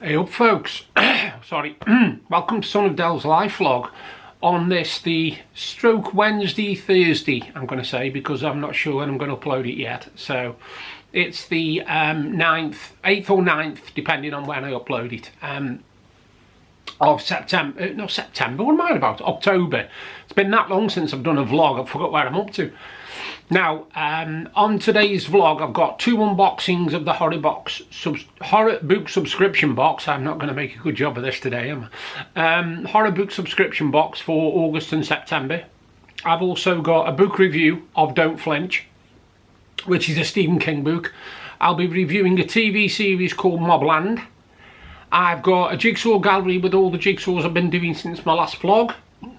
Hey up folks, sorry, welcome to Sonofdel's live vlog on this, the stroke Thursday, I'm going to say, because I'm not sure when I'm going to upload it yet. So it's the 8th or 9th, depending on when I upload it, of September, no September, what am I about, October. It's been that long since I've done a vlog, I forgot where I'm up to. Now, on today's vlog, I've got two unboxings of the horror book subscription box. I'm not going to make a good job of this today, am I? Horror book subscription box for August and September. I've also got a book review of Don't Flinch, which is a Stephen King book. I'll be reviewing a TV series called Mobland. I've got a jigsaw gallery with all the jigsaws I've been doing since my last vlog.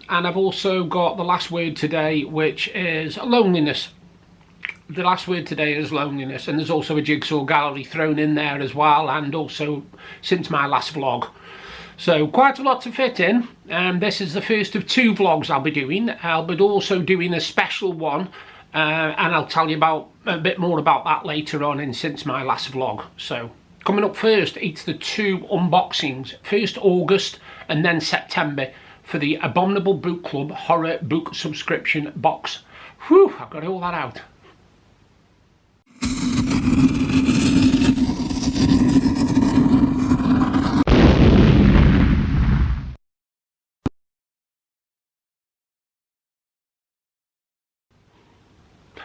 And I've also got the last word today, which is loneliness. The last word today is loneliness, and there's also a jigsaw gallery thrown in there as well, and also since my last vlog. So quite a lot to fit in. This is the first of two vlogs I'll be doing. I'll be also doing a special one, and I'll tell you about a bit more about that later on in since my last vlog. So coming up first, it's the two unboxings. First August and then September, for the Abominable Book Club horror book subscription box. Whew, I've got all that out.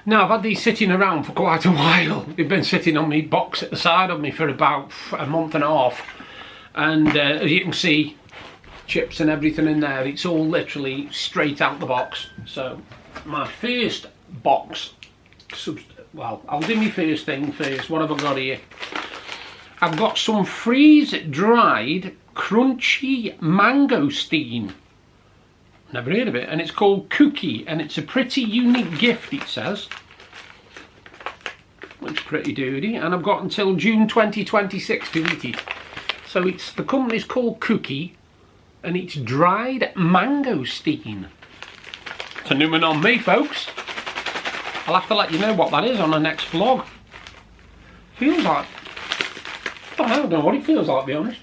Now, I've had these sitting around for quite a while. They've been sitting on my box at the side of me for about a month and a half. And as you can see, chips and everything in there, it's all literally straight out the box. So my first box, well, I'll do my first thing first. What have I got here? I've got some freeze dried crunchy mangosteen. Never heard of it. And it's called Cookie, and it's a pretty unique gift, it says. Looks pretty dirty. And I've got until June 2026 to eat it. So it's, the company's called Cookie, and it's dried mangosteen. It's a new one on me, folks. I'll have to let you know what that is on the next vlog. Feels like, I don't know what it feels like, to be honest.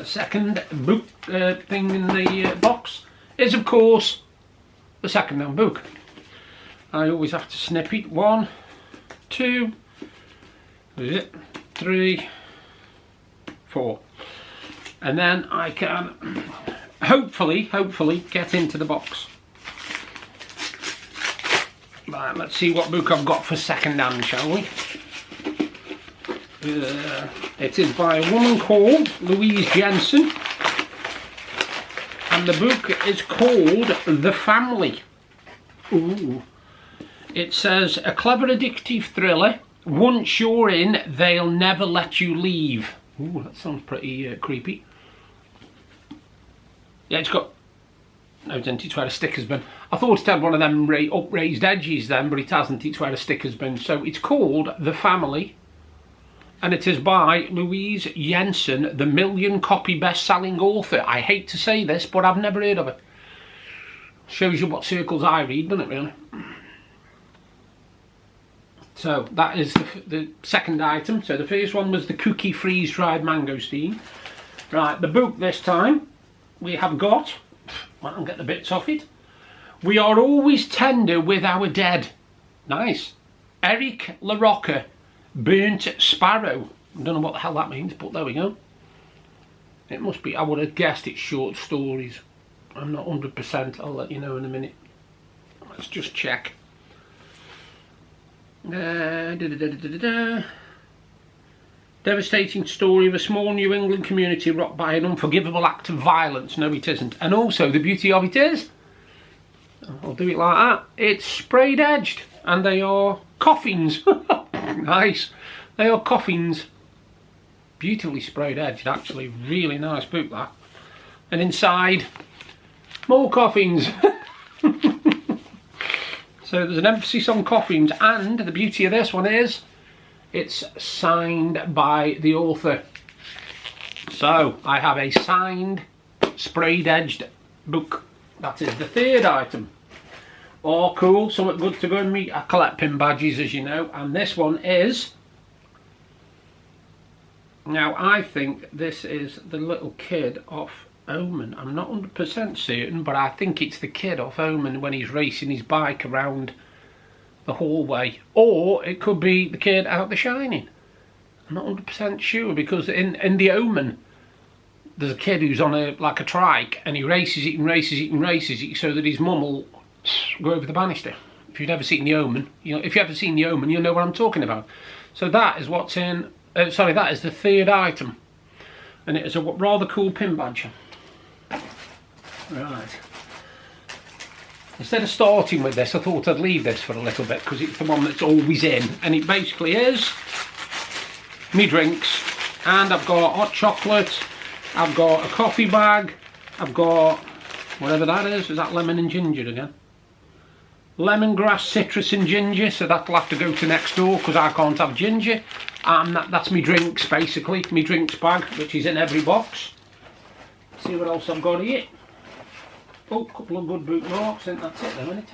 Second book thing in the box is, of course, the second-hand book. I always have to snip it. 1, 2, 3, 4. And then I can hopefully get into the box. Right, let's see what book I've got for second hand, shall we? It is by a woman called Louise Jensen, and the book is called The Family. Ooh. It says, a clever addictive thriller. Once you're in, they'll never let you leave. Ooh, that sounds pretty creepy. Yeah, it's got, no, didn't, it's where a sticker's been. I thought it had one of them upraised edges then, but it hasn't, it's where a sticker's been. So it's called The Family, and it is by Louise Jensen, the million-copy best-selling author. I hate to say this, but I've never heard of it. Shows you what circles I read, doesn't it, really? So that is the second item. So the first one was the Cookie freeze-dried mangosteen. Right, the book this time, we have got, well, I'll get the bits off it. We Are Always Tender with Our Dead. Nice. Eric LaRocca, Burnt Sparrow. I don't know what the hell that means, but there we go. It must be, I would have guessed it's short stories. I'm not 100%, I'll let you know in a minute. Let's just check. Devastating story of a small New England community rocked by an unforgivable act of violence. No, it isn't. And also, the beauty of it is, I'll do it like that, it's sprayed edged, and they are coffins. Nice. They are coffins. Beautifully sprayed edged, actually. Really nice book, that. And inside, more coffins. So there's an emphasis on coffins, and the beauty of this one is, it's signed by the author. So I have a signed, sprayed edged book. That is the third item. Oh, cool, something good to go and meet. I collect pin badges, as you know, and this one is Now I think this is the little kid off Omen. I'm not 100% certain, but I think it's the kid off Omen when he's racing his bike around the hallway. Or it could be the kid out The Shining. I'm not 100% sure, because in the Omen there's a kid who's on like a trike, and he races it and races it and races it so that his mum will go over the banister. If you've never seen the Omen, if you've ever seen the Omen, you'll know what I'm talking about. So that is what's in. Sorry, that is the third item, and it is a rather cool pin badge. Right. Instead of starting with this, I thought I'd leave this for a little bit because it's the one that's always in, and it basically is me drinks, and I've got hot chocolate, I've got a coffee bag, I've got whatever that is that lemon and ginger again? Lemongrass, citrus and ginger, so that'll have to go to next door because I can't have ginger. And that's me drinks, basically, me drinks bag, which is in every box. Let's see what else I've got here. Oh, a couple of good bookmarks, I think that's it then, isn't it?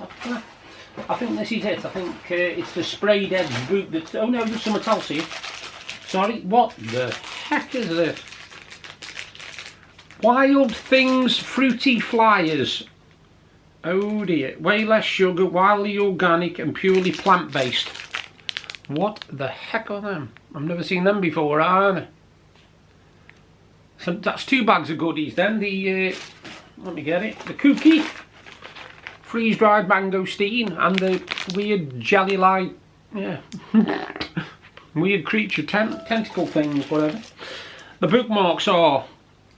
I think this is it. I think it's the sprayed edge boot that... Oh no, there's something else here. Sorry, what the heck is this? Wild Things Fruity Flyers. Oh dear. Way less sugar, wildly organic and purely plant-based. What the heck are them? I've never seen them before, either. So that's 2 bags of goodies then. The... let me get it. The cookie, freeze-dried mangosteen, and the weird jelly-like, yeah, weird creature tentacle things, whatever. The bookmarks are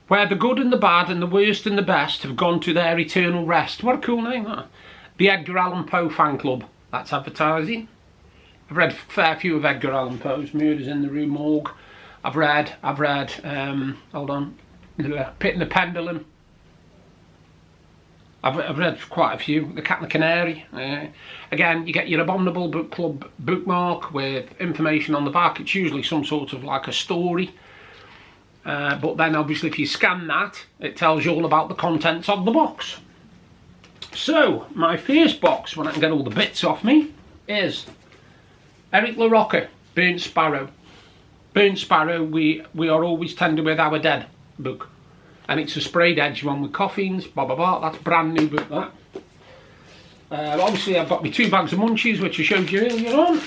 where the good and the bad and the worst and the best have gone to their eternal rest. What a cool name, that. The Edgar Allan Poe fan club. That's advertising. I've read a fair few of Edgar Allan Poe's. Murders in the Rue Morgue. I've read, hold on, Pit and the Pendulum. I've read quite a few. The Cat and the Canary. Again, you get your Abominable Book Club bookmark with information on the back. It's usually some sort of like a story. But then obviously if you scan that, it tells you all about the contents of the box. So, my first box, when I can get all the bits off me, is Eric LaRocca, Burnt Sparrow. Burnt Sparrow, we are always tender with our dead book. And it's a sprayed edge one with coffins, blah blah blah. That's brand new book, that. Obviously I've got my 2 bags of munchies, which I showed you earlier on.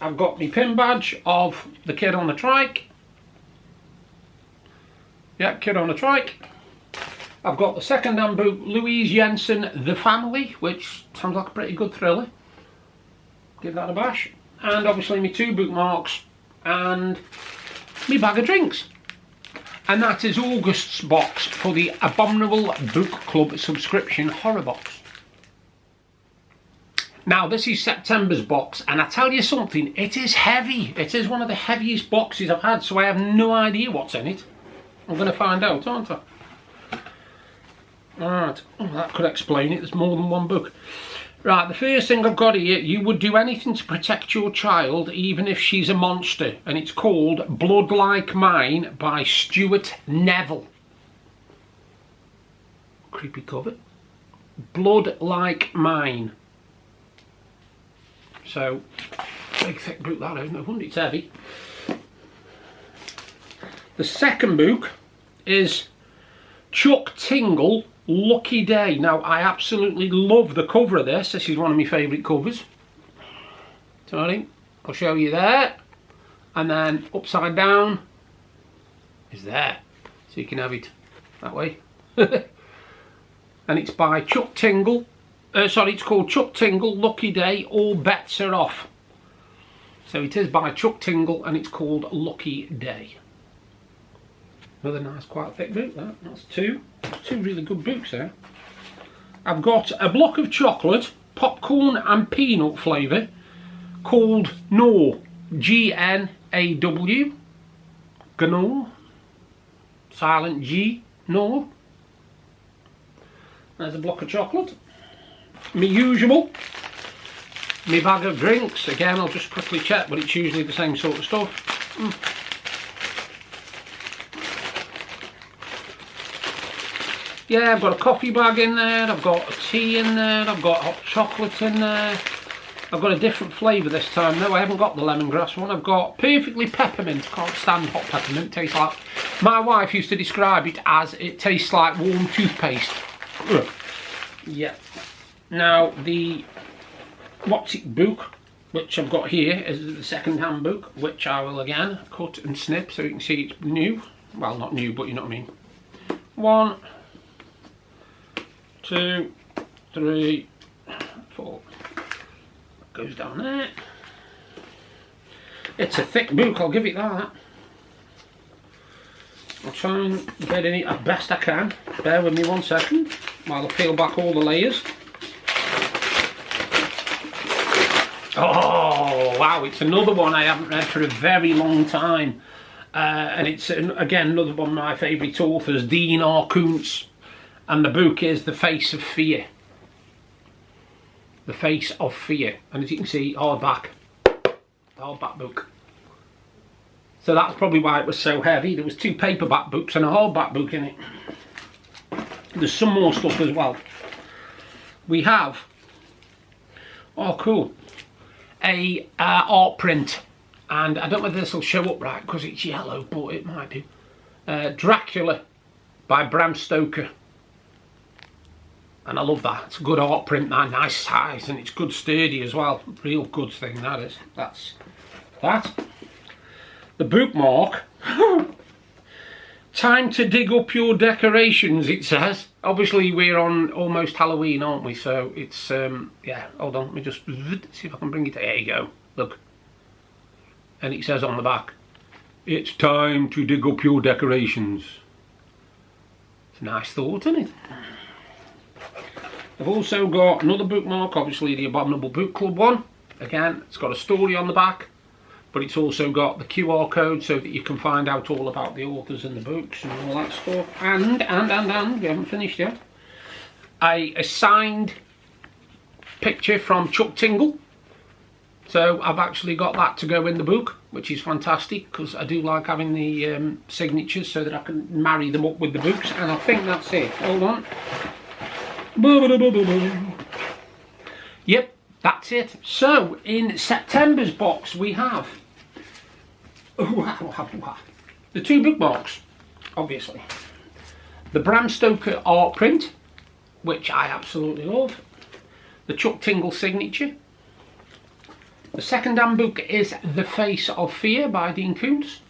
I've got my pin badge of the kid on the trike. Yeah, kid on the trike. I've got the second-hand book, Louise Jensen, The Family, which sounds like a pretty good thriller. Give that a bash. And obviously my 2 bookmarks and my bag of drinks. And that is August's box for the Abominable Book Club subscription horror box. Now this is September's box, and I tell you something, it is heavy. It is one of the heaviest boxes I've had, so I have no idea what's in it. I'm going to find out, aren't I? Alright, oh, that could explain it. There's more than one book. Right, the first thing I've got here, You Would Do Anything to Protect Your Child, Even If She's a Monster. And it's called Blood Like Mine by Stuart Neville. Creepy cover. Blood Like Mine. So, big thick book that, isn't it? It's heavy. The second book is Chuck Tingle, Lucky Day. Now, I absolutely love the cover of this. This is one of my favourite covers. Sorry, I'll show you there. And then upside down is there. So you can have it that way. And it's by Chuck Tingle. It's called Chuck Tingle, Lucky Day, All Bets Are Off. So it is by Chuck Tingle and it's called Lucky Day. Another nice, quite thick book, that. That's 2 really good books there. I've got a block of chocolate, popcorn and peanut flavour, called Gnaw, G-N-A-W, Gnaw, silent G, Gnaw. There's a block of chocolate. Me usual, me bag of drinks. Again, I'll just quickly check, but it's usually the same sort of stuff. Yeah, I've got a coffee bag in there, I've got a tea in there, I've got hot chocolate in there, I've got a different flavour this time. No, I haven't got the lemongrass one. I've got perfectly peppermint. Can't stand hot peppermint. Tastes like... My wife used to describe it as it tastes like warm toothpaste. Ugh. Yeah. Now, the What's It book, which I've got here, is the second-hand book, which I will again cut and snip so you can see it's new. Well, not new, but you know what I mean. 1, 2, 3, 4. Goes down there. It's a thick book, I'll give it that. I'll try and get in it as best I can. Bear with me 1 second while I peel back all the layers. Oh wow, it's another one I haven't read for a very long time. And it's again another one of my favourite authors, Dean R. Koontz. And the book is The Face of Fear. The Face of Fear, and as you can see, hardback book. So that's probably why it was so heavy. There was 2 paperback books and a hardback book in it. There's some more stuff as well. We have, oh cool, a art print, and I don't know whether this will show up right because it's yellow, but it might do. Dracula by Bram Stoker. And I love that. It's a good art print, that nice size, and it's good sturdy as well. Real good thing that is. That's that. The bookmark. Time to dig up your decorations, it says. Obviously we're on almost Halloween, aren't we? So it's yeah, hold on, let me just see if I can bring it. There you go. Look. And it says on the back, it's time to dig up your decorations. It's a nice thought, isn't it? I've also got another bookmark, obviously the Abominable Book Club one. Again, it's got a story on the back, but it's also got the QR code so that you can find out all about the authors and the books and all that stuff. And, we haven't finished yet. A signed picture from Chuck Tingle. So I've actually got that to go in the book, which is fantastic because I do like having the signatures so that I can marry them up with the books. And I think that's it. Hold on. Yep, that's it. So in September's box we have the 2 bookmarks, obviously. The Bram Stoker art print, which I absolutely love. The Chuck Tingle signature. The second-hand book is The Face of Fear by Dean Koontz.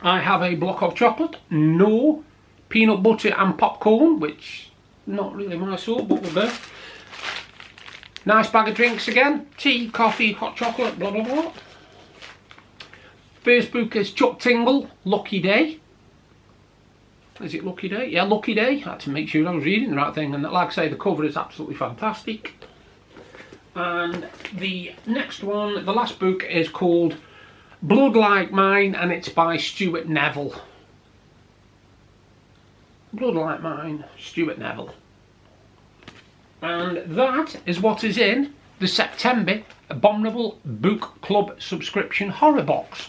I have a block of chocolate, no peanut butter and popcorn, which not really my sort, but we'll go. Nice bag of drinks again. Tea, coffee, hot chocolate, blah blah blah. First book is Chuck Tingle, Lucky Day. Is it Lucky Day? Yeah, Lucky Day. I had to make sure I was reading the right thing, and like I say, the cover is absolutely fantastic. And the next one, the last book, is called Blood Like Mine, and it's by Stuart Neville. Blood Like Mine, Stuart Neville. And that is what is in the September Abominable Book Club subscription horror box.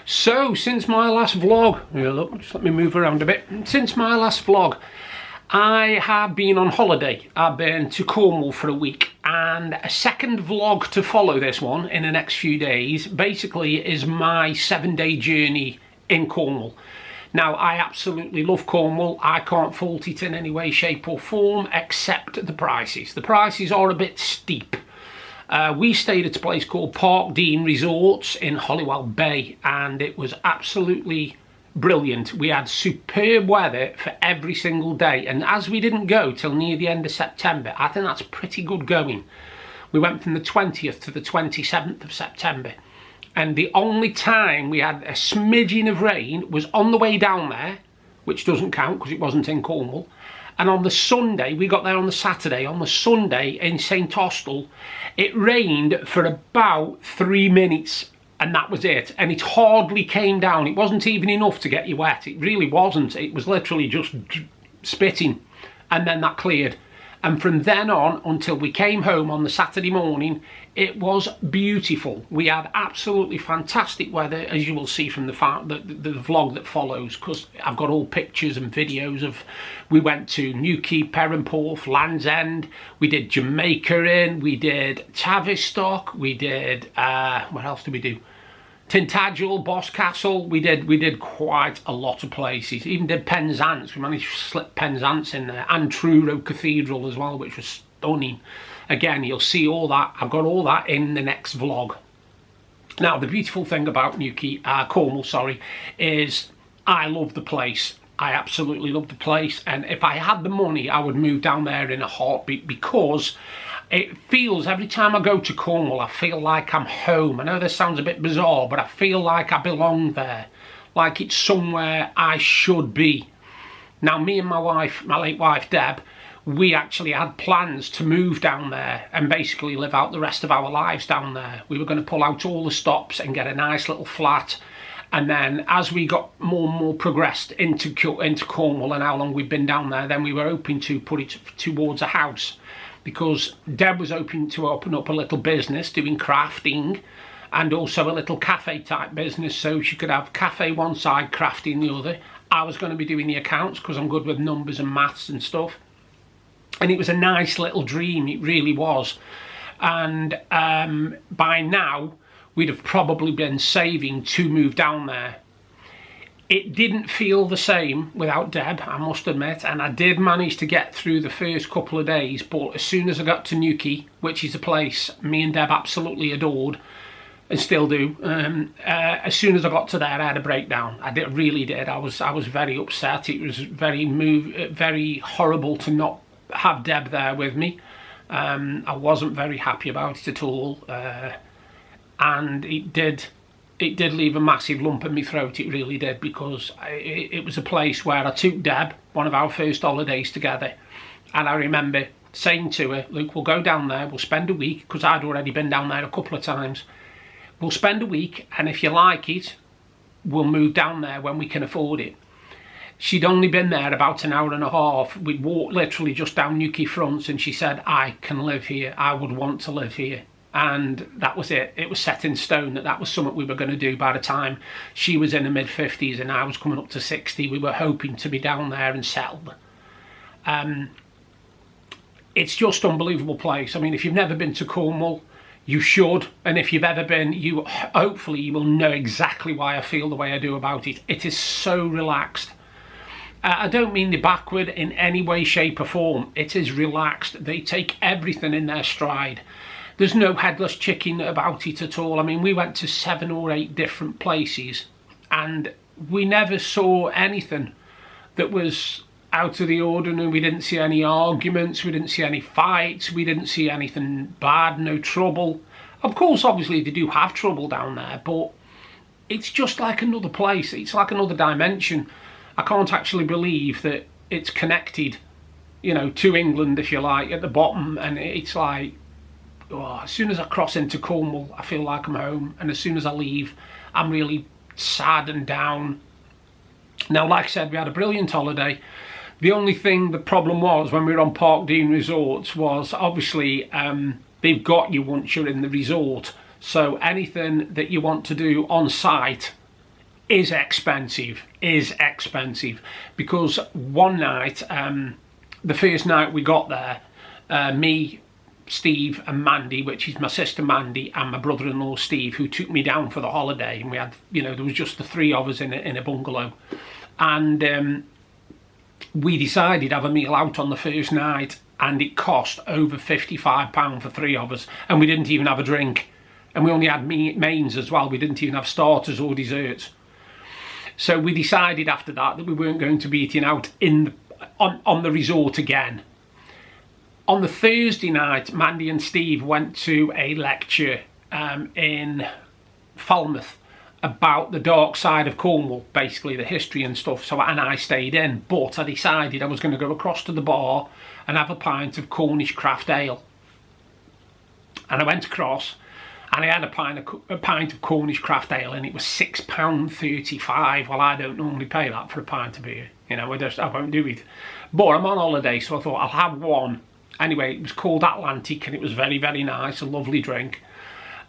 So, since my last vlog, look, just let me move around a bit. Since my last vlog, I have been on holiday. I've been to Cornwall for a week, and a second vlog to follow this one in the next few days basically is my 7-day journey in Cornwall. Now, I absolutely love Cornwall. I can't fault it in any way, shape or form, except the prices. The prices are a bit steep. We stayed at a place called Park Dean Resorts in Holywell Bay, and it was absolutely brilliant. We had superb weather for every single day, and as we didn't go till near the end of September, I think that's pretty good going. We went from the 20th to the 27th of September, and the only time we had a smidgen of rain was on the way down there, which doesn't count because it wasn't in Cornwall. And on the Sunday, we got there on the Saturday, on the Sunday in St Austell, it rained for about 3 minutes. And that was it, and it hardly came down. It wasn't even enough to get you wet. It really wasn't. It was literally just spitting, and then that cleared. And from then on until we came home on the Saturday morning, it was beautiful. We had absolutely fantastic weather, as you will see from the vlog that follows, because I've got all pictures and videos of, we went to Newquay, Perranporth, Land's End, we did Jamaica Inn, we did Tavistock, we did, what else did we do? Tintagel, Boscastle, we did quite a lot of places. Even did Penzance, we managed to slip Penzance in there, and Truro Cathedral as well, which was stunning. Again, you'll see all that, I've got all that in the next vlog. Now, the beautiful thing about Cornwall, sorry, is I love the place. I absolutely love the place, and if I had the money, I would move down there in a heartbeat, because it feels, every time I go to Cornwall, I feel like I'm home. I know this sounds a bit bizarre, but I feel like I belong there, like it's somewhere I should be. Now, me and my wife, my late wife Deb, we actually had plans to move down there and basically live out the rest of our lives down there. We were going to pull out all the stops and get a nice little flat. And then as we got more and more progressed into Cornwall and how long we've been down there, then we were hoping to put it towards a house, because Deb was hoping to open up a little business doing crafting and also a little cafe type business, so she could have cafe one side, crafting the other. I was going to be doing the accounts because I'm good with numbers and maths and stuff. And it was a nice little dream, it really was. And by now, we'd have probably been saving to move down there. It didn't feel the same without Deb, I must admit, and I did manage to get through the first couple of days, but as soon as I got to Newquay, which is a place me and Deb absolutely adored, and still do, as soon as I got to there, I had a breakdown. Really did. I was very upset. It was very horrible to not have Deb there with me. I wasn't very happy about it at all, and it did leave a massive lump in my throat, it really did, because it was a place where I took Deb, one of our first holidays together, and I remember saying to her, look, we'll go down there, we'll spend a week, because I'd already been down there a couple of times. We'll spend a week, and if you like it, we'll move down there when we can afford it. She'd only been there about an hour and a half. We'd walked literally just down Newquay Front, and she said, I can live here, I would want to live here. And that was it. It was set in stone that was something we were going to do by the time she was in the mid-50s and I was coming up to 60. We were hoping to be down there and settled. It's just an unbelievable place. I mean, if you've never been to Cornwall, you should. And if you've ever been, hopefully you will know exactly why I feel the way I do about it. It is so relaxed. I don't mean the backward in any way, shape or form. It is relaxed. They take everything in their stride. There's no headless chicken about it at all. I mean, we went to 7 or 8 different places and we never saw anything that was out of the ordinary. We didn't see any arguments, we didn't see any fights, we didn't see anything bad, no trouble. Of course, obviously they do have trouble down there, but it's just like another place. It's like another dimension. I can't actually believe that it's connected, you know, to England, if you like, at the bottom, and it's like, oh, as soon as I cross into Cornwall, I feel like I'm home, and as soon as I leave, I'm really sad and down. Now, like I said, we had a brilliant holiday. The only thing, the problem was, when we were on Parkdean Resorts, was obviously they've got you once you're in the resort, so anything that you want to do on site is expensive, because one night, the first night we got there, me, Steve and Mandy, which is my sister Mandy, and my brother-in-law Steve, who took me down for the holiday, and we had, you know, there was just the 3 of us in a bungalow, and we decided to have a meal out on the first night, and it cost over £55 for 3 of us, and we didn't even have a drink, and we only had mains as well. We didn't even have starters or desserts. So we decided after that we weren't going to be eating out on the resort again. On the Thursday night, Mandy and Steve went to a lecture in Falmouth about the dark side of Cornwall, basically the history and stuff, and I stayed in, but I decided I was going to go across to the bar and have a pint of Cornish craft ale. And I went across and I had a pint of Cornish craft ale, and it was £6.35. Well, I don't normally pay that for a pint of beer, you know, I won't do it. But I'm on holiday, so I thought I'll have one Anyway, it was called Atlantic, and it was very, very nice, a lovely drink.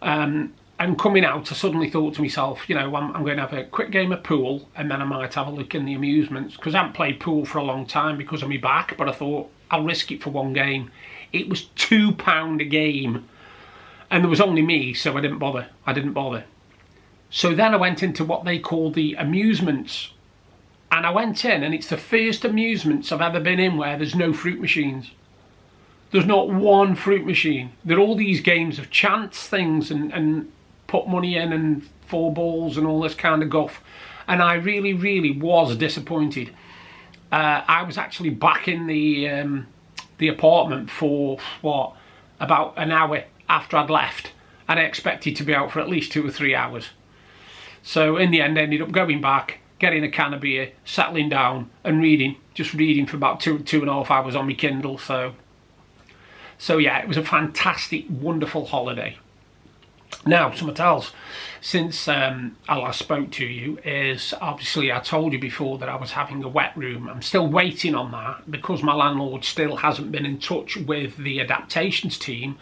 And coming out, I suddenly thought to myself, you know, I'm going to have a quick game of pool, and then I might have a look in the amusements, because I haven't played pool for a long time because of my back, but I thought I'll risk it for one game. It was £2 a game, and there was only me, so I didn't bother. So then I went into what they call the amusements, and I went in, and it's the first amusements I've ever been in where there's no fruit machines. There's not one fruit machine. There are all these games of chance things and put money in and 4 balls and all this kind of guff. And I really, really was disappointed. I was actually back in the apartment for, what, about an hour after I'd left. And I expected to be out for at least 2 or 3 hours. So in the end, I ended up going back, getting a can of beer, settling down and reading. Just reading for about 2.5 hours on my Kindle. So yeah, it was a fantastic, wonderful holiday. Now, something else, since I last spoke to you, is obviously I told you before that I was having a wet room. I'm still waiting on that because my landlord still hasn't been in touch with the adaptations team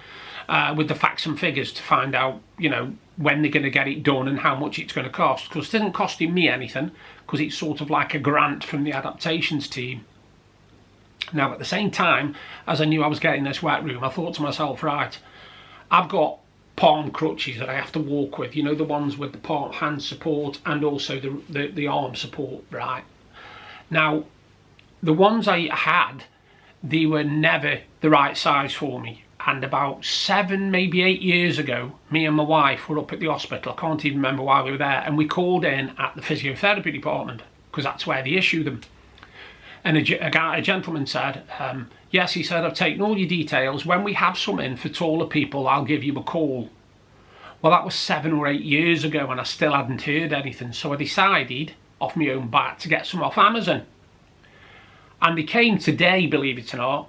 with the facts and figures to find out, you know, when they're going to get it done and how much it's going to cost. Because it isn't costing me anything, because it's sort of like a grant from the adaptations team. Now, at the same time, as I knew I was getting this wet room, I thought to myself, right, I've got palm crutches that I have to walk with, you know, the ones with the palm hand support and also the arm support, right? Now, the ones I had, they were never the right size for me. And about 7, maybe 8 years ago, me and my wife were up at the hospital. I can't even remember why we were there. And we called in at the physiotherapy department, because that's where they issue them. And a gentleman said, yes, he said, I've taken all your details. When we have some in for taller people, I'll give you a call. Well, that was 7 or 8 years ago, and I still hadn't heard anything. So I decided, off my own bat, to get some off Amazon. And they came today, believe it or not.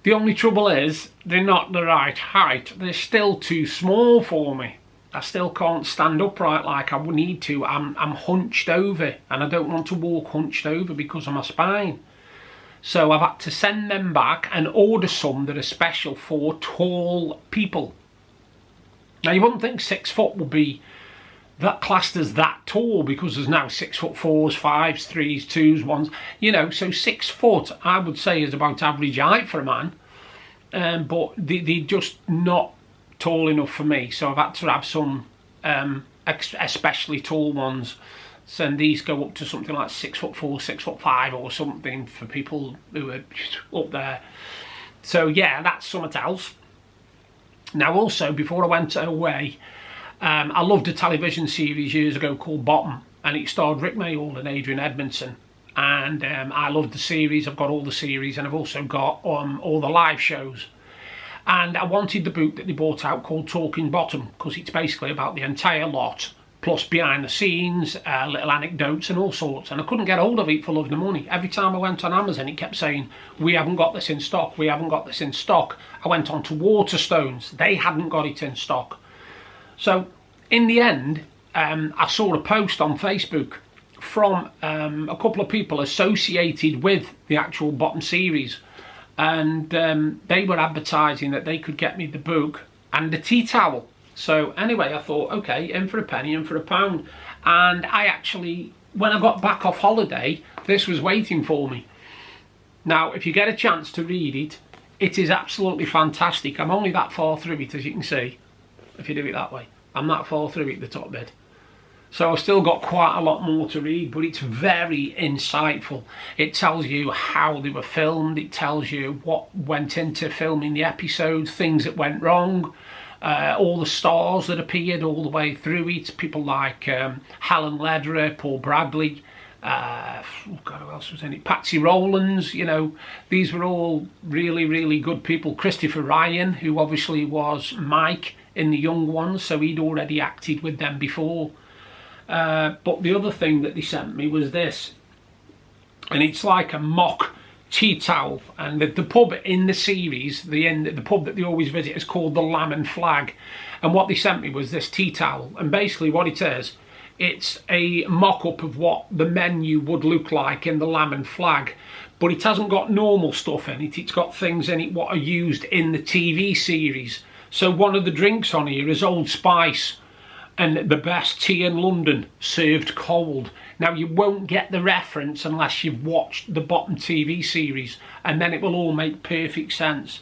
The only trouble is, they're not the right height. They're still too small for me. I still can't stand upright like I would need to. I'm hunched over, and I don't want to walk hunched over because of my spine. So I've had to send them back and order some that are special for tall people. Now, you wouldn't think 6 foot would be that classed as that tall, because there's now 6'4", 5s, 3s, 2s, 1s, you know. So 6 foot, I would say, is about average height for a man. But they're just not tall enough for me, so I've had to have some especially tall ones. So these go up to something like 6'4", 6'5", or something for people who are up there. So yeah, that's something else. Now, also, before I went away, I loved a television series years ago called Bottom, and it starred Rick Mayall and Adrian Edmondson. And I loved the series. I've got all the series, and I've also got all the live shows. And I wanted the book that they brought out called Talking Bottom, because it's basically about the entire lot, plus behind the scenes, little anecdotes and all sorts. And I couldn't get hold of it for love nor money. Every time I went on Amazon, it kept saying, we haven't got this in stock, we haven't got this in stock. I went on to Waterstones, they hadn't got it in stock. So in the end, I saw a post on Facebook from a couple of people associated with the actual Bottom series. And they were advertising that they could get me the book and the tea towel. So anyway, I thought, okay, in for a penny, in for a pound. And I actually, when I got back off holiday, this was waiting for me. Now, if you get a chance to read it, it is absolutely fantastic. I'm only that far through it, as you can see, if you do it that way. I'm that far through it, the top bit. So I've still got quite a lot more to read, but it's very insightful. It tells you how they were filmed. It tells you what went into filming the episodes, things that went wrong, all the stars that appeared all the way through it. People like Helen Lederer, Paul Bradley, God, who else was in it? Patsy Rowlands, you know. These were all really, really good people. Christopher Ryan, who obviously was Mike in The Young Ones, so he'd already acted with them before. But the other thing that they sent me was this, and it's like a mock tea towel. And the pub in the series, the pub that they always visit, is called the Lamb and Flag. And what they sent me was this tea towel, and basically what it is, It's a mock-up of what the menu would look like in the Lamb and Flag, but it hasn't got normal stuff in it. It's got things in it what are used in the TV series. So one of the drinks on here is Old Spice and the best tea in London served cold. Now you won't get the reference unless you've watched the Bottom TV series, and then it will all make perfect sense.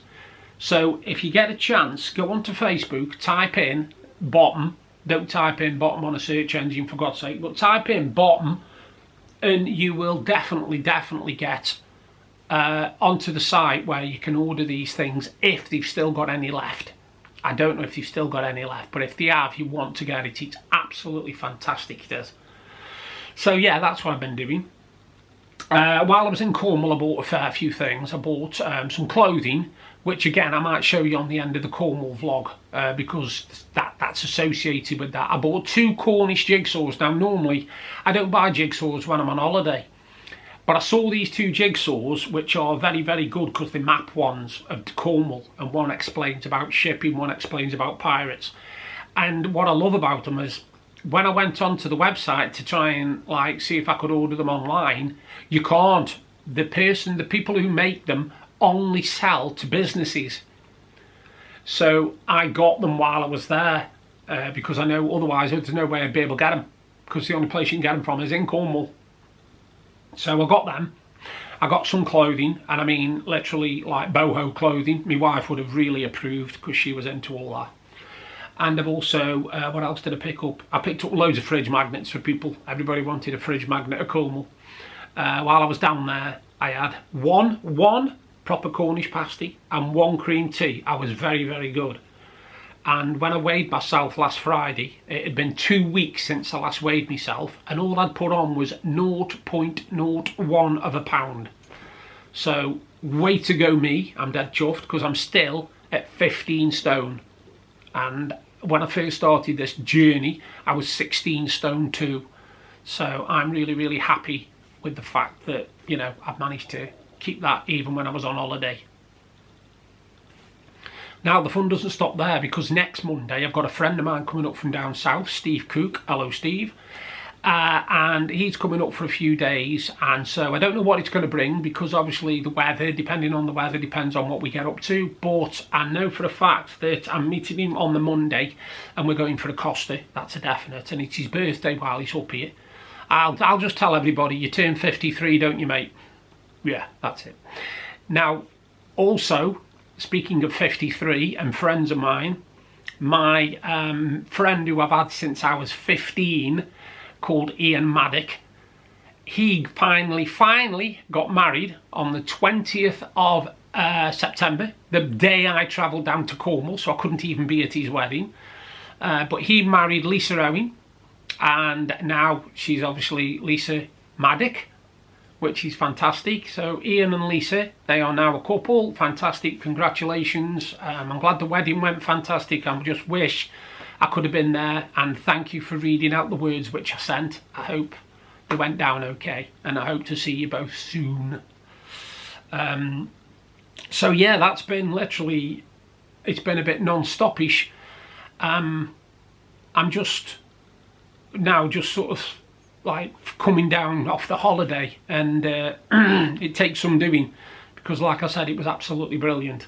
So if you get a chance, go onto Facebook, type in Bottom. Don't type in Bottom on a search engine for God's sake, but type in Bottom and you will definitely get onto the site where you can order these things if they've still got any left. I don't know if they've still got any left, but if they have, you want to get it. It's absolutely fantastic, it is. So yeah, that's what I've been doing. While I was in Cornwall, I bought a fair few things. I bought some clothing, which again I might show you on the end of the Cornwall vlog, because that's associated with that. I bought 2 Cornish jigsaws. Now normally I don't buy jigsaws when I'm on holiday, but I saw these 2 jigsaws which are very, very good because they're map ones of Cornwall, and one explains about shipping, one explains about pirates. And what I love about them is when I went onto the website to try and like see if I could order them online, you can't. The people who make them only sell to businesses. So I got them while I was there, because I know otherwise there's no way I'd be able to get them, because the only place you can get them from is in Cornwall. So I got them. I got some clothing, and I mean literally like boho clothing. My wife would have really approved because she was into all that. And I've also, what else did I pick up? I picked up loads of fridge magnets for people. Everybody wanted a fridge magnet at Cornwall. While I was down there, I had one proper Cornish pasty and 1 cream tea. I was very, very good. And when I weighed myself last Friday, it had been 2 weeks since I last weighed myself, and all I'd put on was 0.01 of a pound. So way to go me. I'm dead chuffed because I'm still at 15 stone. And when I first started this journey, I was 16 stone 2. So I'm really, really happy with the fact that, you know, I've managed to keep that even when I was on holiday. Now the fun doesn't stop there, because next Monday I've got a friend of mine coming up from down south, Steve Cook. Hello Steve. And he's coming up for a few days, and so I don't know what it's going to bring, because obviously the weather, depending on the weather, depends on what we get up to. But I know for a fact that I'm meeting him on the Monday and we're going for a Costa. That's a definite, and it's his birthday while he's up here. I'll just tell everybody, you turn 53, don't you, mate? Yeah, that's it. Now also, speaking of 53 and friends of mine, my friend who I've had since I was 15, called Ian Maddock, he finally got married on the 20th of September, the day I travelled down to Cornwall, so I couldn't even be at his wedding. But he married Lisa Owen, and now she's obviously Lisa Maddock, which is fantastic. So Ian and Lisa, they are now a couple. Fantastic, congratulations. I'm glad the wedding went fantastic. I just wish I could have been there, and thank you for reading out the words which I sent. I hope they went down okay, and I hope to see you both soon. So yeah, that's been literally, it's been a bit non-stop-ish. I'm just sort of like coming down off the holiday, and it takes some doing, because like I said, it was absolutely brilliant.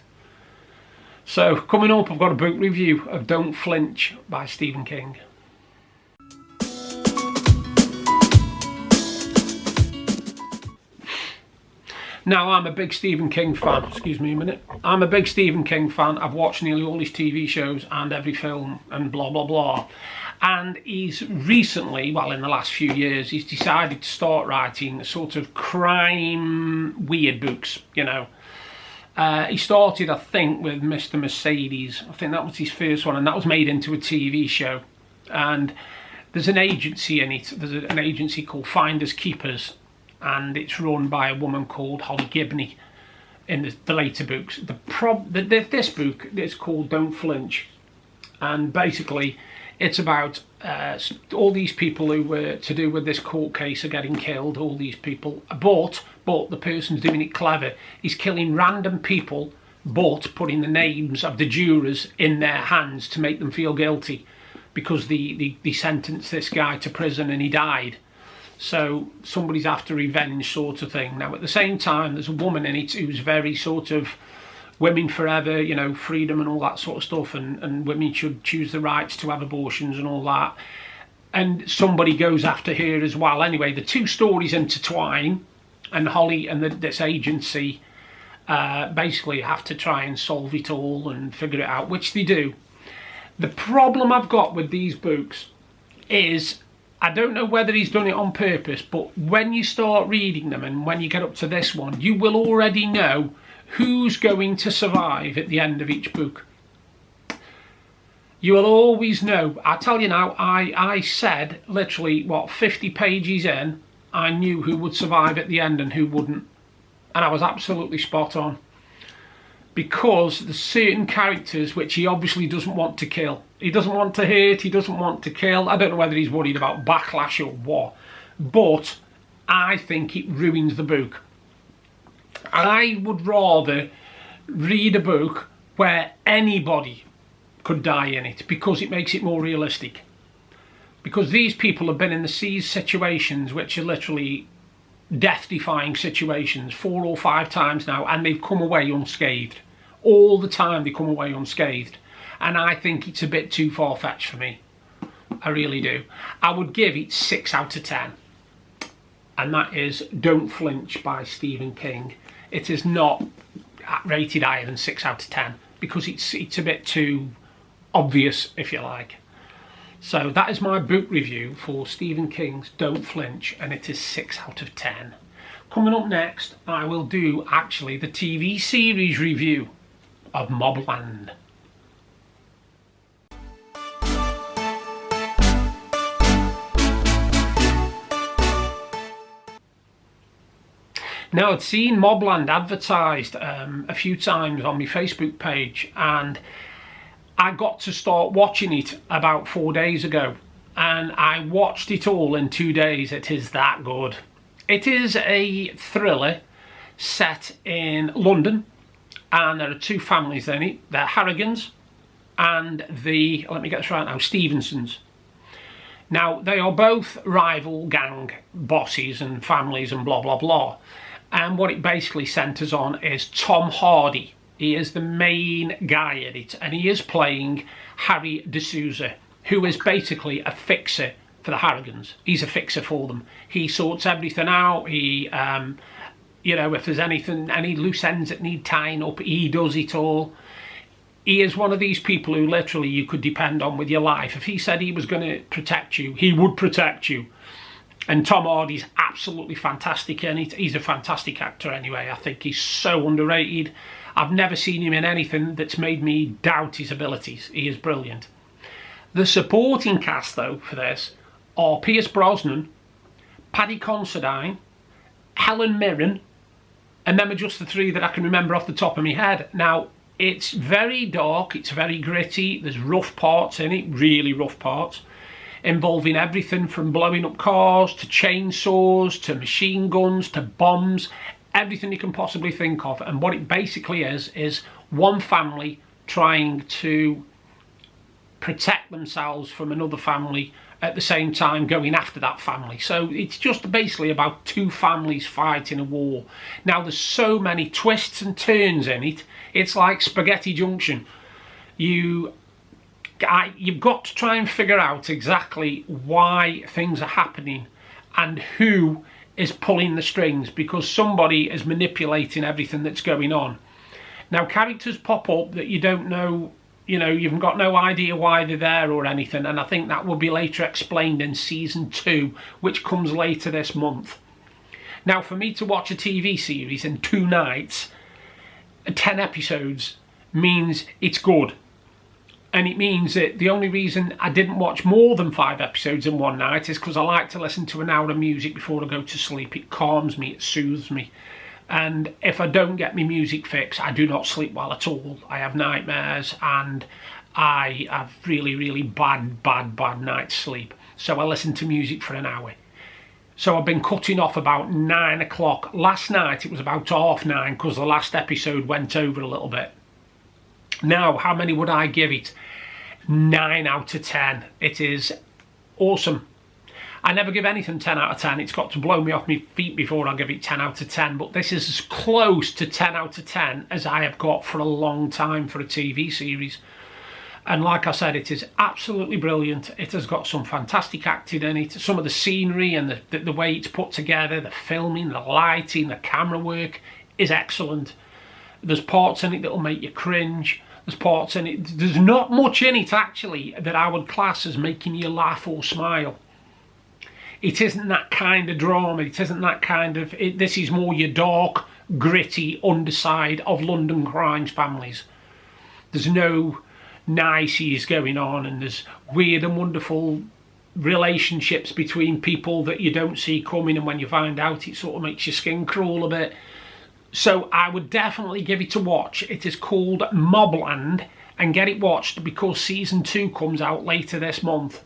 So coming up, I've got a book review of Don't Flinch by Stephen King. Now, I'm a big Stephen King fan. Excuse me a minute. I'm a big Stephen King fan. I've watched nearly all his TV shows and every film and blah, blah, blah. And he's recently, well, in the last few years, he's decided to start writing sort of crime weird books, you know. He started, I think, with Mr. Mercedes. I think that was his first one, and that was made into a TV show. And there's an agency in it. There's an agency called Finders Keepers, and it's run by a woman called Holly Gibney in the later books. This book is called Don't Flinch, and basically it's about all these people who were to do with this court case are getting killed, all these people, but the person's doing it clever. He's killing random people, but putting the names of the jurors in their hands to make them feel guilty. because they sentenced this guy to prison and he died. So somebody's after revenge sort of thing. Now at the same time, there's a woman in it who's very sort of women forever, you know, freedom and all that sort of stuff, and women should choose the rights to have abortions and all that. And somebody goes after her as well. Anyway, the two stories intertwine, and Holly and this agency basically have to try and solve it all and figure it out, which they do. The problem I've got with these books is, I don't know whether he's done it on purpose, but when you start reading them and when you get up to this one, you will already know who's going to survive at the end of each book. You will always know. I tell you now, I said literally, what, 50 pages in, I knew who would survive at the end and who wouldn't. And I was absolutely spot on. Because there's certain characters which he obviously doesn't want to kill. He doesn't want to hurt, he doesn't want to kill. I don't know whether he's worried about backlash or what. But I think it ruins the book. I would rather read a book where anybody could die in it, because it makes it more realistic. Because these people have been in the seas situations which are literally death-defying situations 4 or 5 times now, and they've come away unscathed. All the time they come away unscathed. And I think it's a bit too far-fetched for me. I really do. I would give it 6 out of 10. And that is Don't Flinch by Stephen King. It is not rated higher than 6 out of 10, because it's a bit too obvious, if you like. So that is my book review for Stephen King's Don't Flinch, and it is 6 out of 10. Coming up next, I will do actually the TV series review of Mobland. Now, I'd seen Mobland advertised a few times on my Facebook page, and I got to start watching it about 4 days ago, and I watched it all in 2 days. It is that good. It is a thriller set in London, and there are 2 families in it. They're Harrigans and the, let me get this right now, Stevensons. Now, they are both rival gang bosses and families and blah blah blah, and what it basically centres on is Tom Hardy. He is the main guy in it, and he is playing Harry D'Souza, who is basically a fixer for the Harrigans. He's a fixer for them. He sorts everything out. He, you know, if there's anything, any loose ends that need tying up, he does it all. He is one of these people who literally you could depend on with your life. If he said he was going to protect you, he would protect you. And Tom Hardy's absolutely fantastic in it. He's a fantastic actor anyway. I think he's so underrated. I've never seen him in anything that's made me doubt his abilities. He is brilliant. The supporting cast, though, for this are Pierce Brosnan, Paddy Considine, Helen Mirren, and them are just the 3 that I can remember off the top of my head. Now, it's very dark, it's very gritty, there's rough parts in it, really rough parts, involving everything from blowing up cars, to chainsaws, to machine guns, to bombs, everything you can possibly think of. And what it basically is one family trying to protect themselves from another family, at the same time going after that family. So it's just basically about 2 families fighting a war. Now, there's so many twists and turns in it, it's like Spaghetti Junction. You've got to try and figure out exactly why things are happening and who is pulling the strings, because somebody is manipulating everything that's going on. Now, characters pop up that you don't know, you know, you've got no idea why they're there or anything, and I think that will be later explained in season 2, which comes later this month. Now, for me to watch a TV series in 2 nights, 10 episodes, means it's good. And it means that the only reason I didn't watch more than 5 episodes in one night is because I like to listen to an hour of music before I go to sleep. It calms me, it soothes me. And if I don't get my music fix, I do not sleep well at all. I have nightmares and I have really, really bad night's sleep. So I listen to music for an hour. So I've been cutting off about 9 o'clock. Last night it was about 9:30 because the last episode went over a little bit. Now, how many would I give it? 9 out of 10. It is awesome. I never give anything 10 out of 10. It's got to blow me off my feet before I give it 10 out of 10. But this is as close to 10 out of 10 as I have got for a long time for a TV series. And like I said, it is absolutely brilliant. It has got some fantastic acting in it. Some of the scenery and the way it's put together, the filming, the lighting, the camera work is excellent. There's parts in it that will make you cringe. There's parts in it, there's not much in it actually that I would class as making you laugh or smile. It isn't that kind of drama, it isn't that kind of, this is more your dark, gritty underside of London crime families. There's no niceties going on, and there's weird and wonderful relationships between people that you don't see coming, and when you find out it sort of makes your skin crawl a bit. So I would definitely give it a watch. It is called Mobland, and get it watched because season 2 comes out later this month.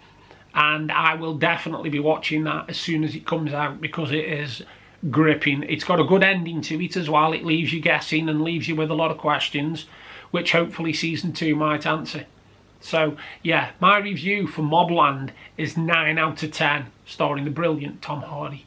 And I will definitely be watching that as soon as it comes out because it is gripping. It's got a good ending to it as well. It leaves you guessing and leaves you with a lot of questions, which hopefully season 2 might answer. So yeah, my review for Mobland is 9 out of 10, starring the brilliant Tom Hardy.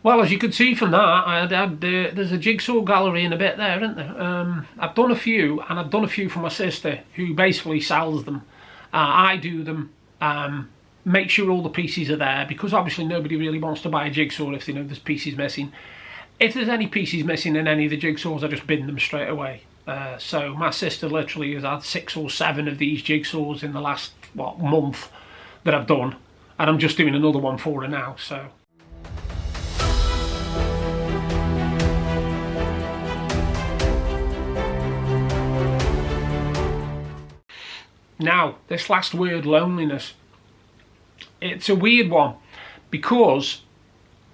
Well, as you can see from that, there's a Jigsaw gallery in a bit there, isn't there? I've done a few, and I've done a few for my sister, who basically sells them. I do them, make sure all the pieces are there, because obviously nobody really wants to buy a Jigsaw if they know there's pieces missing. If there's any pieces missing in any of the Jigsaws, I just bin them straight away. So my sister literally has had 6 or 7 of these Jigsaws in the last, month that I've done, and I'm just doing another one for her now, so... Now, this last word, loneliness, it's a weird one because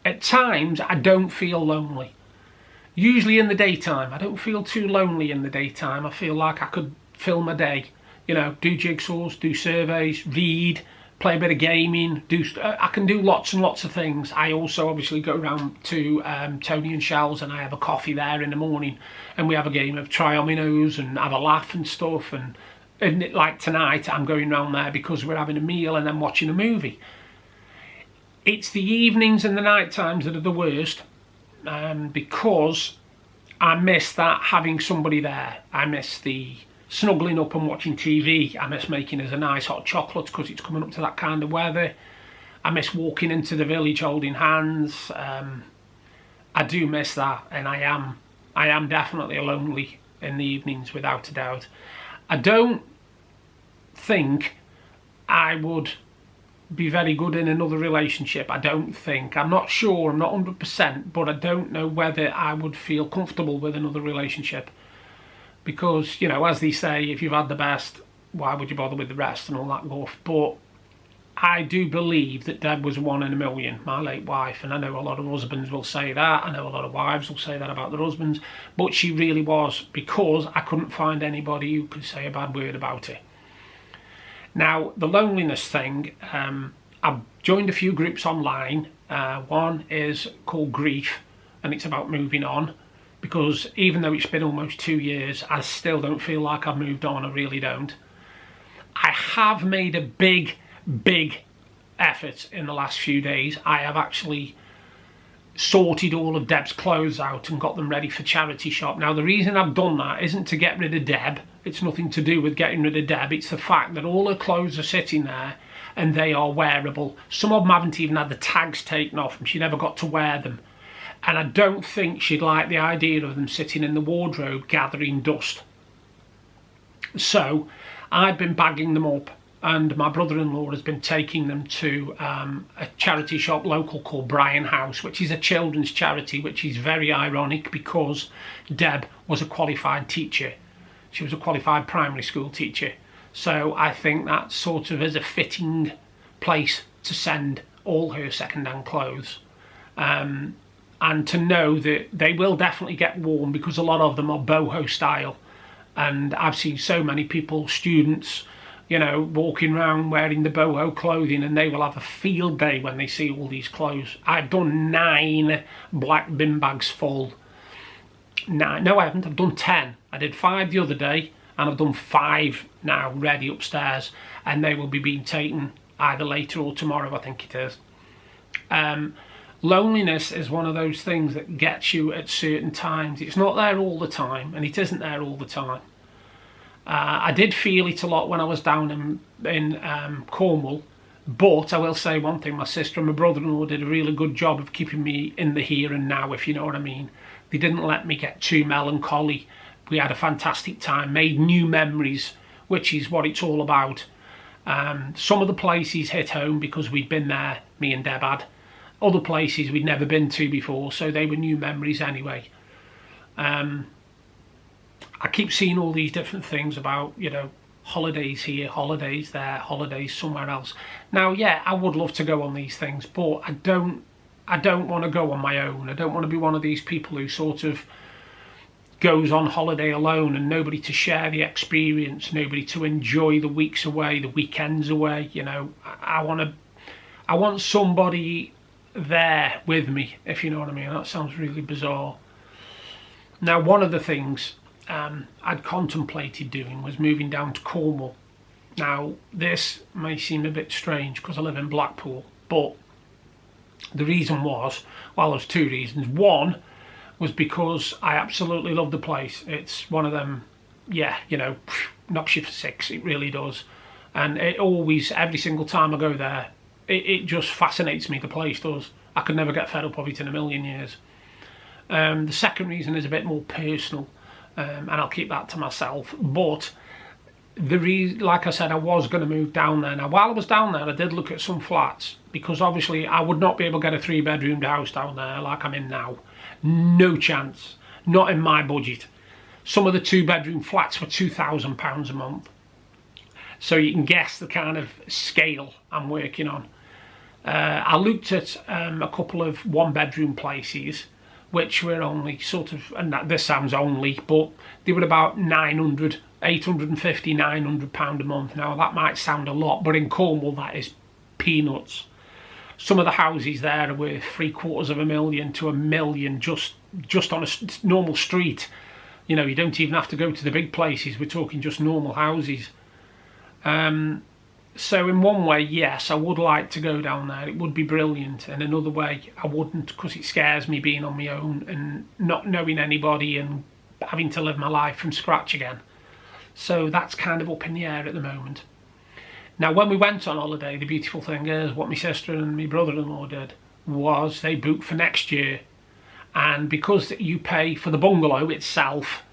at times I don't feel lonely. Usually in the daytime, I don't feel too lonely in the daytime. I feel like I could fill my day, you know, do jigsaws, do surveys, read, play a bit of gaming, I can do lots and lots of things. I also obviously go around to Tony and Shell's, and I have a coffee there in the morning, and we have a game of Triominoes and have a laugh and stuff, and like tonight I'm going round there because we're having a meal and then watching a movie. It's the evenings and the night times that are the worst, because I miss that, having somebody there. I miss the snuggling up and watching TV. I miss making us a nice hot chocolate because it's coming up to that kind of weather. I miss walking into the village holding hands. I I do miss that, and I am definitely lonely in the evenings, without a doubt. I don't think I would be very good in another relationship. I don't think. I'm not sure, I'm not 100%, but I don't know whether I would feel comfortable with another relationship. Because, you know, as they say, if you've had the best, why would you bother with the rest and all that guff? But I do believe that Deb was 1 in a million, my late wife, and I know a lot of husbands will say that, I know a lot of wives will say that about their husbands, but she really was, because I couldn't find anybody who could say a bad word about it. Now, the loneliness thing, I've joined a few groups online. One is called Grief, and it's about moving on, because even though it's been almost 2 years, I still don't feel like I've moved on. I really don't. I have made a big effort in the last few days. I have actually sorted all of Deb's clothes out and got them ready for charity shop. Now, the reason I've done that isn't to get rid of Deb. It's nothing to do with getting rid of Deb. It's the fact that all her clothes are sitting there and they are wearable. Some of them haven't even had the tags taken off and she never got to wear them. And I don't think she'd like the idea of them sitting in the wardrobe gathering dust. So I've been bagging them up, and my brother-in-law has been taking them to a charity shop local called Brian House, which is a children's charity, which is very ironic because Deb was a qualified teacher. She was a qualified primary school teacher. So I think that sort of is a fitting place to send all her second-hand clothes. And to know that they will definitely get worn, because a lot of them are boho style. And I've seen so many people, students, you know, walking around wearing the boho clothing, and they will have a field day when they see all these clothes. I've done 9 black bin bags full. 9, no I haven't, I've done 10. I did 5 the other day, and I've done 5 now ready upstairs, and they will be being taken either later or tomorrow, I think it is. Loneliness is one of those things that gets you at certain times. It's not there all the time, and it isn't there all the time. I did feel it a lot when I was down in Cornwall, but I will say one thing, my sister and my brother-in-law did a really good job of keeping me in the here and now, if you know what I mean. They didn't let me get too melancholy. We had a fantastic time, made new memories, which is what it's all about. Some of the places hit home because we'd been there, me and Deb had. Other places we'd never been to before, so they were new memories anyway. I keep seeing all these different things about, you know, holidays here, holidays there, holidays somewhere else. Now, yeah, I would love to go on these things, but I don't want to go on my own. I don't want to be one of these people who sort of goes on holiday alone and nobody to share the experience, nobody to enjoy the weeks away, the weekends away. You know, I want somebody there with me, if you know what I mean. That sounds really bizarre. Now, one of the things I'd contemplated doing was moving down to Cornwall. Now, this may seem a bit strange because I live in Blackpool, but the reason was, well, there's 2 reasons. One was because I absolutely love the place. It's one of them, yeah, you know, knocks you for 6, it really does. And it always, every single time I go there, it just fascinates me, the place does. I could never get fed up of it in a million years. The second reason is a bit more personal, and I'll keep that to myself. But like I said, I was going to move down there. Now, while I was down there, I did look at some flats, because obviously I would not be able to get a 3-bedroomed house down there like I'm in now. No chance. Not in my budget. Some of the 2-bedroom flats were £2,000 a month. So you can guess the kind of scale I'm working on. I looked at a couple of 1-bedroom places, which were only sort of, and this sounds only, but they were about £850, £900 a month. Now, that might sound a lot, but in Cornwall, that is peanuts. Some of the houses there are worth £750,000 to £1 million just on a normal street. You know, you don't even have to go to the big places. We're talking just normal houses. So in one way, yes, I would like to go down there. It would be brilliant. And another way, I wouldn't, because it scares me being on my own and not knowing anybody and having to live my life from scratch again. So that's kind of up in the air at the moment. Now, when we went on holiday, the beautiful thing is, what my sister and my brother-in-law did was they booked for next year. and because you pay for the bungalow itself,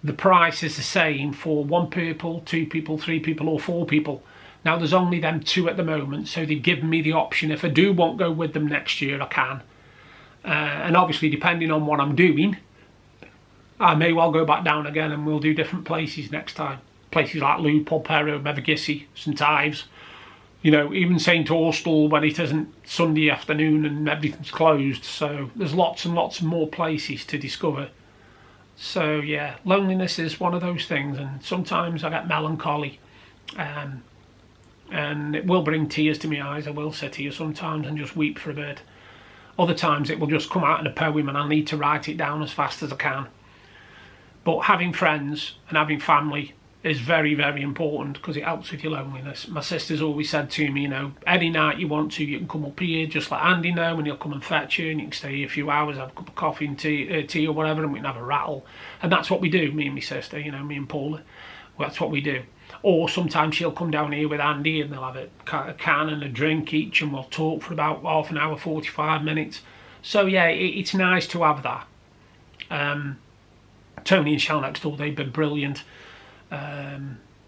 the price is the same for 1 people, 2 people, 3 people or 4 people. Now there's only them 2 at the moment, so they've given me the option, if I do want to go with them next year, I can. And obviously depending on what I'm doing, I may well go back down again and we'll do different places next time. Places like Lewd, Polperro, Mevagissey, St Ives, you know, even St Austell when it isn't Sunday afternoon and everything's closed. So there's lots and lots more places to discover. So yeah, loneliness is one of those things, and sometimes I get melancholy, and it will bring tears to my eyes. I will sit here sometimes and just weep for a bit. Other times it will just come out in a poem and I need to write it down as fast as I can. But having friends and having family is very, very important because it helps with your loneliness. My sister's always said to me, you know, any night you want to, you can come up here, just let Andy know, and he'll come and fetch you, and you can stay here a few hours, have a cup of coffee and tea or whatever, and we can have a rattle. And that's what we do, me and my sister, you know, me and Paula. That's what we do. Or sometimes she'll come down here with Andy and they'll have a can and a drink each, and we'll talk for about half an hour, 45 minutes. So yeah, it's nice to have that. Tony and Shell next door, they've been brilliant.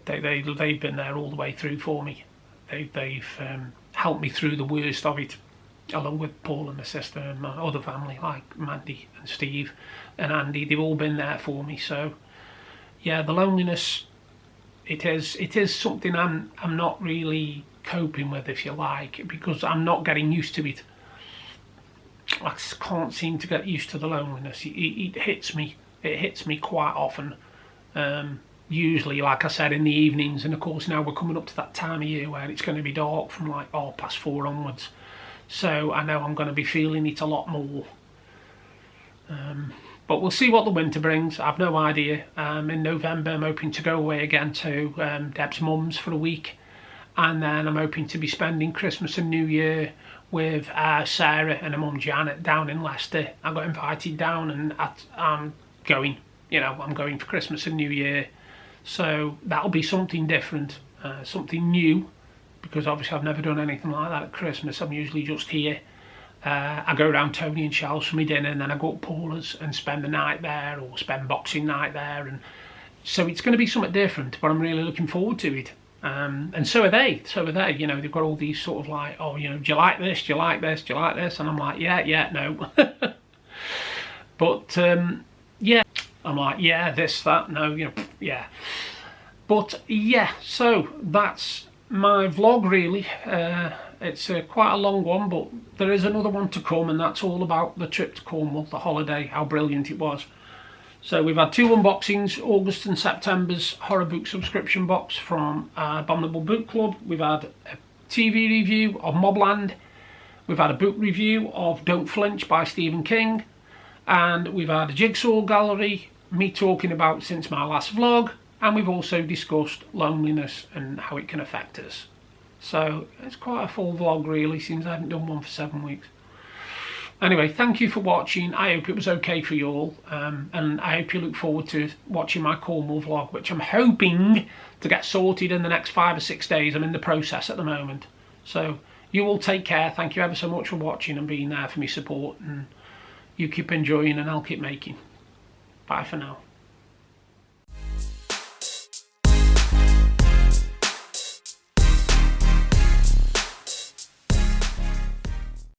They've been there all the way through for me. They've helped me through the worst of it, along with Paul and my sister and my other family like Mandy and Steve and Andy. They've all been there for me. So yeah, the loneliness, it is something I'm not really coping with, if you like, because I'm not getting used to it. I can't seem to get used to the loneliness. It hits me. It hits me quite often. Usually, like I said, in the evenings, and of course now we're coming up to that time of year where it's going to be dark from like 4:30 onwards. So I know I'm going to be feeling it a lot more. But we'll see what the winter brings. I've no idea. In November I'm hoping to go away again to Deb's mum's for a week, and then I'm hoping to be spending Christmas and New Year with Sarah and her mum Janet down in Leicester. I got invited down, and I'm going. You know, I'm going for Christmas and New Year, so that'll be something different, something new, because obviously I've never done anything like that at Christmas. I'm usually just here. I go around Tony and Shell's for my dinner, and then I go up Paula's and spend the night there, or spend Boxing Night there, and so it's going to be something different, but I'm really looking forward to it. And so are they, you know, they've got all these sort of like, oh, you know, do you like this, do you like this, do you like this? And I'm like, yeah, no. But yeah, I'm like, yeah, this, that, no, you know, yeah. But yeah, so that's my vlog really. It's quite a long one, but there is another one to come, and that's all about the trip to Cornwall, the holiday, how brilliant it was. So we've had 2 unboxings, August and September's horror book subscription box from Abominable Book Club. We've had a TV review of Mobland. We've had a book review of Don't Flinch by Stephen King. And we've had a Jigsaw gallery, me talking about since my last vlog. And we've also discussed loneliness and how it can affect us. So it's quite a full vlog really, since I haven't done one for 7 weeks. Anyway, thank you for watching. I hope it was okay for you all, and I hope you look forward to watching my Cornwall vlog, which I'm hoping to get sorted in the next 5 or 6 days. I'm in the process at the moment. So you all take care. Thank you ever so much for watching and being there for me support, and you keep enjoying and I'll keep making. Bye for now.